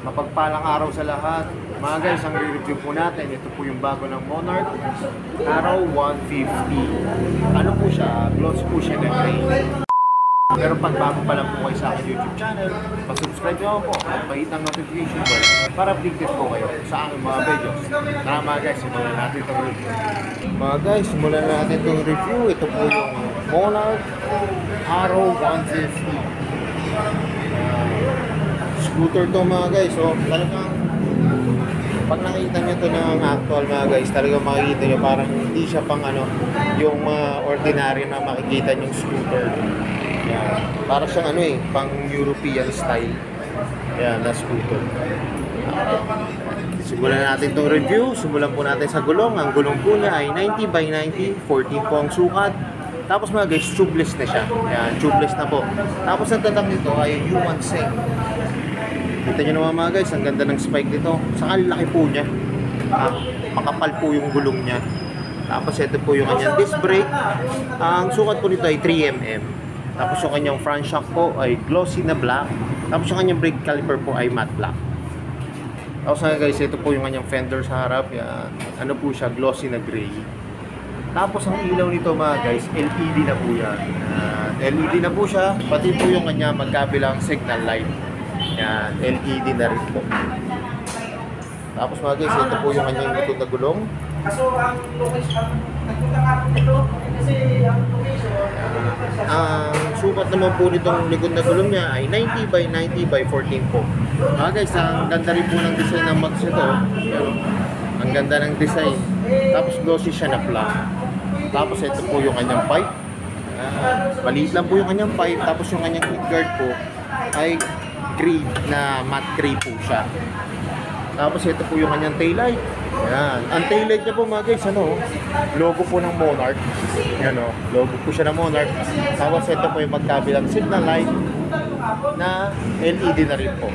Mapagpalang araw sa lahat. Mga guys, ang re-review po natin, ito po yung bago ng Monarch Arrow 150. Ano po siya? Gloss po siya na gray. Pero pag bago pa lang po kayo sa aking YouTube channel, pa-subscribe nyo po at pahit ang notification bell para updated po kayo sa aking mga videos. Tara mga guys, simulan natin itong review. Mga guys, simulan natin itong review. Ito po yung Monarch Arrow 150. Scooter to mga guys. So talagang pag nakita nyo ito ng actual mga guys, talagang makikita nyo parang hindi siya pang ano, yung ordinary na makikita yung scooter. Yan. Para siyang ano pang European style. Yan, na scooter. Simulan natin itong review. Simulan po natin sa gulong. Ang gulong po niya ay 90 by 90, 14 po ang sukat. Tapos mga guys, tubeless na siya. Yan, tubeless na po. Tapos ang tatak nito ay Yuan Seng. Kita nyo naman mga guys, ang ganda ng spike nito. Saka laki po niya. Makapal po yung gulong niya. Tapos ito po yung kanyang disc brake. Ang sukat po nito ay 3mm. Tapos yung kanyang front shock po ay glossy na black. Tapos yung kanyang brake caliper po ay matte black. Tapos nga guys, ito po yung kanyang fender sa harap. Yan. Ano po siya, glossy na gray. Tapos ang ilaw nito mga guys, LED na po yan. LED na po siya. Pati po yung kanyang magkabilang signal light. Yan, LED na rin po. Tapos mga guys, ito po yung kanyang likod na gulong. Ang sukat naman po nitong likod na gulong niya ay 90 by 90 by 14 po. Mga guys, ang ganda rin po ng design ng mags ito. Ang ganda ng design. Tapos glossy siya na black. Tapos ito po yung kanyang pipe. Maliit lang po yung kanyang pipe. Tapos yung kanyang heat guard po ay gray na matte gray po siya. Tapos ito po yung kanyang taillight. Yan. Ang taillight niya po mga guys, ano, logo po ng Monarch. Yan o, logo po siya ng Monarch. Tapos ito po yung magkabilang signal light na LED na rin po.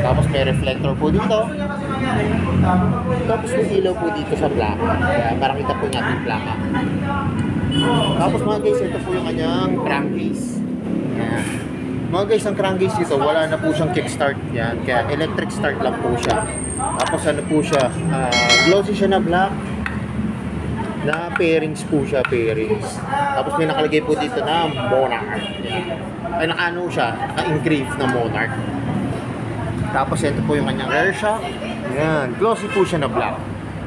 Tapos may reflector po dito. Tapos may ilaw po dito sa plaka. Kaya para kita po yung ating plaka. Tapos mga guys, ito po yung kanyang crankcase. Yan. Mga guys, ang crankcase dito, wala na po siyang kickstart. Yan, kaya electric start lang po siya. Tapos ano po siya, glossy siya na black. Na pairings po siya, pairings. Tapos may nakalagay po dito na Monarch. Yan. Ay naka-ano siya, naka-engrave na Monarch. Tapos ito po yung kanyang rear shock. Yan, glossy po siya na black.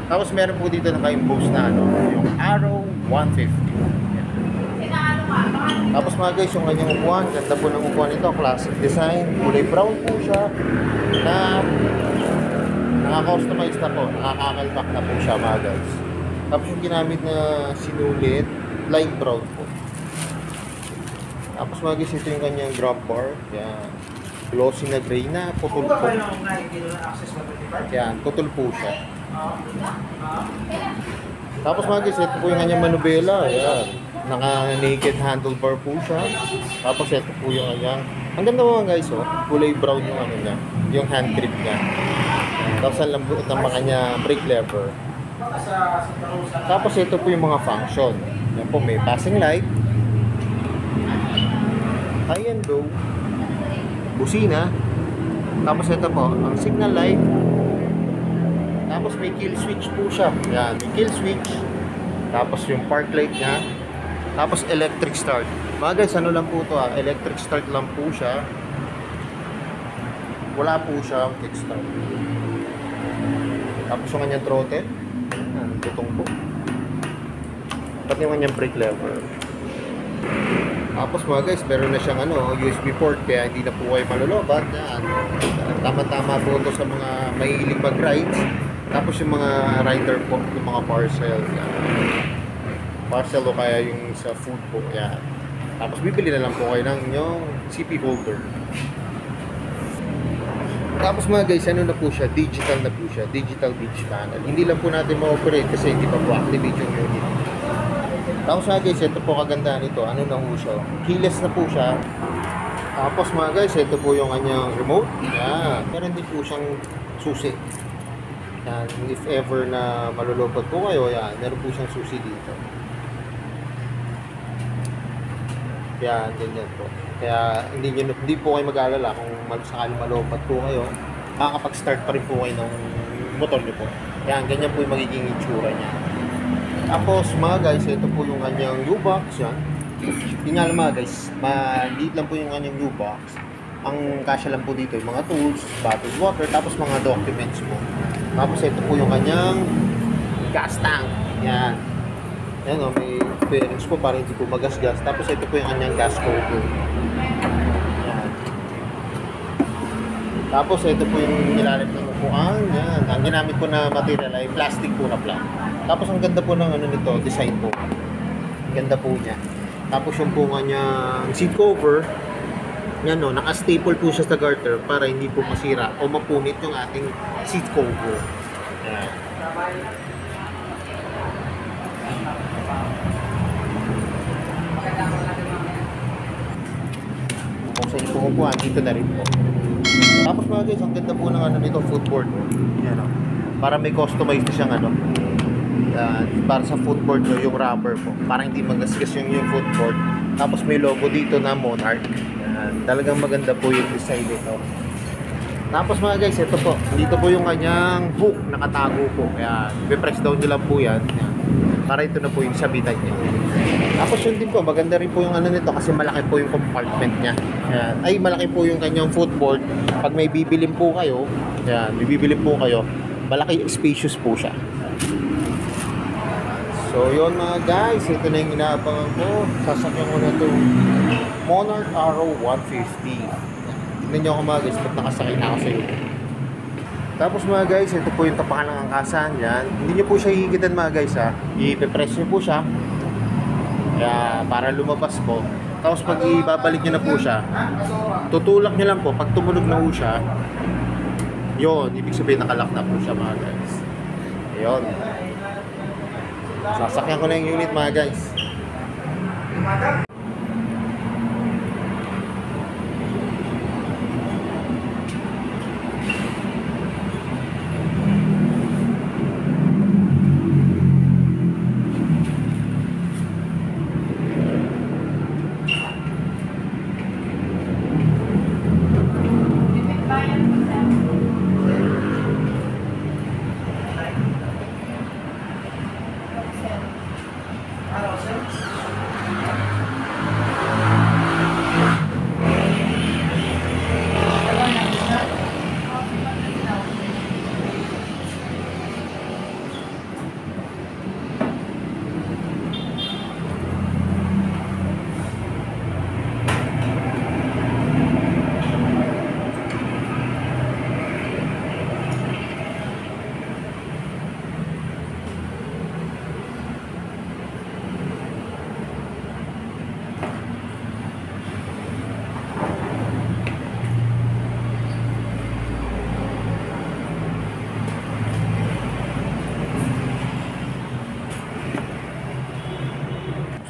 Tapos meron po dito naka-impose na ano, yung Arrow 150. Tapos mga guys, yung kanyang upuan, ganda po ng upuan nito, classic design, kulay brown po siya, na naka-customize na po, nakakakalpak na po siya mga guys. Tapos yung ginamit na sinulit, light brown po. Tapos mga guys, ito yung kanyang drop bar, yan, glossy na gray na, putol po. Yan, putol po siya. Tapos mga guys, ito po yung kanyang manubela, yan. Naka-naked handlebar po siya. Tapos ito po yung kanyang, ang ganda mo guys, oh, kulay brown yung ano niya, yung hand grip niya. Tapos ang lambot ng mga kanya brake lever. Tapos ito po yung mga function. Yan po, may passing light, high and low, busina. Tapos ito po, ang signal light. Tapos may kill switch po siya. Yan, may kill switch. Tapos yung park light niya. Tapos electric start. Mga guys, ano lang po ito electric start lang po siya. Wala po siyang kickstart. Tapos yung kanyang throttle. Yan, tutong po. Pati yung kanyang brake lever. Tapos mga guys, meron na siyang ano, USB port kaya hindi na po kayo malolobat. Yan. Tama-tama po ito sa mga mahilig mag-rides. Tapos yung mga rider po, yung mga parcel. Yan. Parcel o kaya yung sa food po, yan. Tapos bibili na lang po kayo ng inyong CP holder. Tapos mga guys, ano na po siya, digital na po siya, digital beach panel. Hindi lang po natin ma-operate kasi hindi pa po activate yung unit. Tapos mga guys, ito po kagandahan nito, ano na po siya, keyless na po siya. Tapos mga guys, ito po yung kanyang remote. Yan, meron din po siyang susi. Yan, if ever na malulupot po kayo, yan, meron po siyang susi dito. Yan, ganyan po. Kaya hindi po kayo mag-alala kung sakaling malupot po kayo. makakapag-start pa rin po kayo ng motor nyo po. Yan, ganyan po yung magiging itsura niya. Tapos mga guys, ito po yung kanyang U-box. Yan. Yun nga lang mga guys, maliit lang po yung kanyang U-box. Ang kasya lang po dito yung mga tools, bottled water, tapos mga documents po. Tapos ito po yung kanyang gas tank. Yan. Yan o, may bearings po para hindi po magasgas. Tapos ito po yung kanyang gas cover. Yan. Tapos ito po yung nilalim ng upuan. Yan. Ang ginamit po na material ay plastic po na plank. Tapos ang ganda po ng ano nito, design po. Ang ganda po niya. Tapos yung po kanyang seat cover. Yan o, naka-staple po siya sa garter para hindi po masira o mapunit yung ating seat cover. Yan. Kung sa inyo pumupuan, dito na rin po. Tapos mga guys, ang ganda po ng ano nito, footboard. Yan o. Para may customized na siyang ano. Para sa footboard no, yung rubber po. Para hindi magasgas yung footboard. Tapos may logo dito na Monarch. Yan. Talagang maganda po yung design nito. Tapos mga guys, ito po. Dito po yung kanyang hook, nakatago po. Kaya, i-press down nyo lang po yan. Yan. Para ito na po yung sabitan niya. Tapos yun din po, maganda rin po yung ano nito kasi malaki po yung compartment niya. Yan. Ay, malaki po yung kanyang footboard. Pag may bibilin po kayo, yan, may bibilin po kayo, malaki, spacious po siya. So yun mga guys, ito na yung inaabangan ko. Sasakyan ko na itong Monarch RO150. Tignan nyo ako mga guys, ba't nakasakay na ako sa iyo. Tapos mga guys, ito po yung tapakan ng angkasan. Yan. Hindi nyo po siya hihigitan mga guys ha. I-press nyo po siya. Kaya para lumabas po. Tapos pag ibabalik nyo na po siya, tutulak nyo lang po. Pag tumunog na po siya, yun, ibig sabihin nakalock na po siya mga guys. Ayun. Sasakyan ko na yung unit mga guys.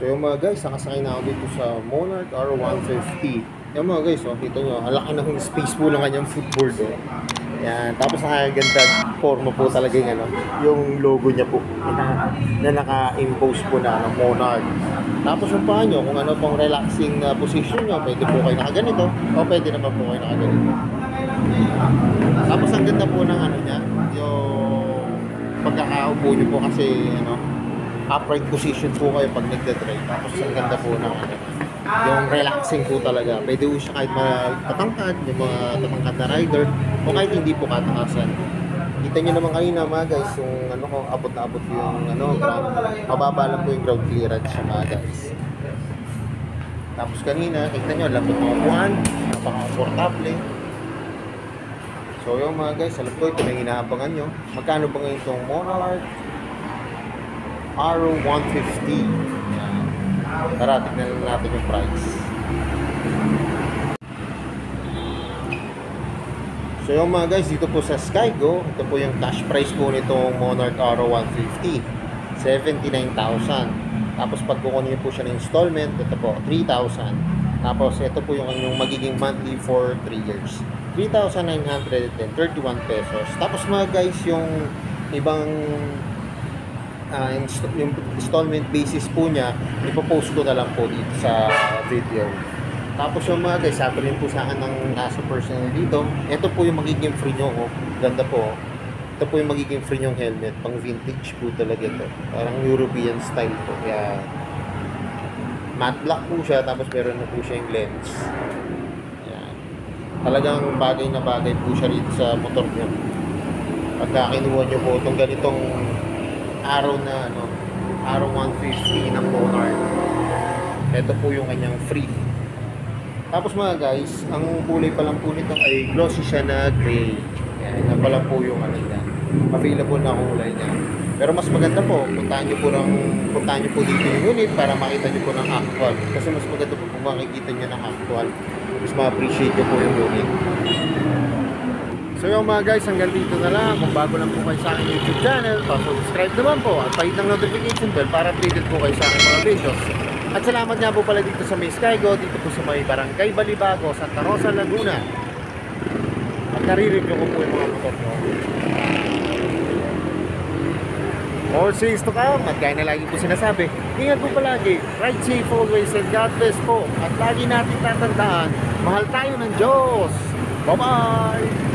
So yung mga guys, nakasakay na ako dito sa Monarch R150. Yung mga guys, oh, kita nyo, ang laki na yung space po ng kanyang footboard. Oh. Yan. Tapos nakaganda forma po talaga yung, ano, yung logo niya po na naka-impose po na ng Monarch. Tapos yung paa nyo, kung ano pong relaxing position nyo, pwede po kayo nakaganito o pwede naman po kayo nakaganito. Tapos ang ganda po ng ano niya, yung pagkakaupo nyo po kasi ano, upright position po kayo pag nagda-drive. Tapos ang ganda po ng ano, yung relaxing po talaga. Pwede po siya kahit matangkad, yung mga tatangkad na rider, o kahit hindi po katakasan. Kita nyo naman kanina mga guys, yung ano ko, abot na abot yung ano, ground. Mababa lang po yung ground clearance siya mga guys. Tapos kanina, kita nyo, lapot mga upuan, napaka-comfortable. So yung mga guys, alam ko, ito na yung inaabangan nyo. Magkano ba ngayon itong Monarch RO150? Yan. Tara, tignan lang natin yung price. So yung mga guys, dito po sa Skygo, ito po yung cash price po nitong Monarch RO150, 79,000. Tapos pag kukunin po siya ng installment, ito po, 3,000. Tapos ito po yung kanyang magiging monthly for 3 years, 3,931 pesos. Tapos mga guys, yung ibang yung installment basis po niya, ipopost ko na lang po dito sa video. Tapos yung mga guys, sabi rin po sa akin ng nasa personal dito, ito po yung magiging free nyo. Oh. Ganda po. Oh. Ito po yung magiging free nyong helmet. Pang vintage po talaga ito. Parang European style po. Kaya matte black po siya, tapos meron na po siya yung lens. Yan. Talagang bagay na bagay po siya rito sa motor nyo. Pagka kinuha nyo po itong ganitong araw na araw 150 ng Monarch. Ito po yung kanyang free. Tapos mga guys, ang kulay pa lang po nito ay glossy siya na gray. Yan pa lang po yung niya. Available na kulay niya. Pero mas maganda po, puntahan nyo po dito yung unit para makita nyo po ng actual. Kasi mas maganda po kung makikita nyo ng actual. Mas ma-appreciate nyo po yung unit. So yung mga guys, hanggang dito na lang. Kung bago lang po kayo sa aking YouTube channel, pa-subscribe naman po at pahit ng notification bell para updated po kayo sa aking mga videos. At salamat nga po pala dito sa May Skygo, dito po sa may Barangay Balibago, Santa Rosa, Laguna. At nare-review ko po yung mga motor ko. All things to come, at gaya na lagi po sinasabi, ingat po palagi, ride safe always, and God bless po. At lagi natin tatandaan, mahal tayo ng Diyos. Bye-bye!